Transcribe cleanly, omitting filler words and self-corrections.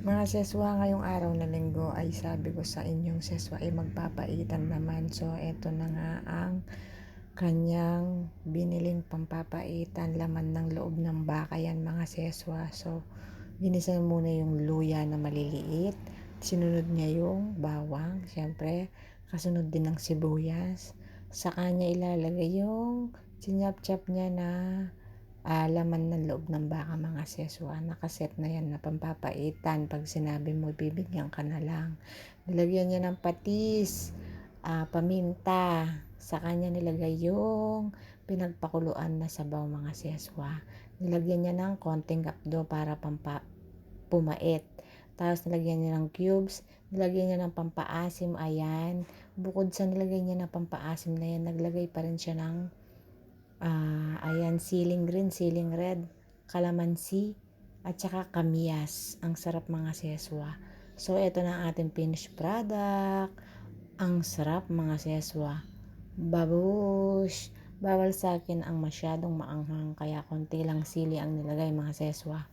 Mga seswa, ngayong araw na linggo ay sabi ko sa inyong seswa ay magpapaitan naman. So, eto na nga ang kanyang biniling pampapaitan, laman ng loob ng baka yan mga seswa. So, ginisa muna yung luya na maliliit. Sinunod niya yung bawang, syempre. Kasunod din ng sibuyas. Sa kanya ilalagay yung sinyap-chap niya na laman ng loob ng baka mga seswa. Nakaset na yan na pampapaitan. Pag sinabi mo, bibigyan ka na lang. Nilagyan niya ng patis, paminta. Sa kanya nilagay yung pinagpakuluan na sabaw mga seswa. Nilagyan niya ng konting kapdo para pumait. Tapos nilagyan niya ng cubes. Nilagyan niya ng pampaasim. Ayan. Bukod sa nilagay niya ng pampaasim na yan, naglagay pa rin siya ng ayan, siling green, siling red, kalamansi, at saka kamyas. Ang sarap mga seswa. So, ito na ang ating finished product. Ang sarap mga seswa. Babush! Bawal sa akin ang masyadong maanghang, kaya konti lang sili ang nilagay mga seswa.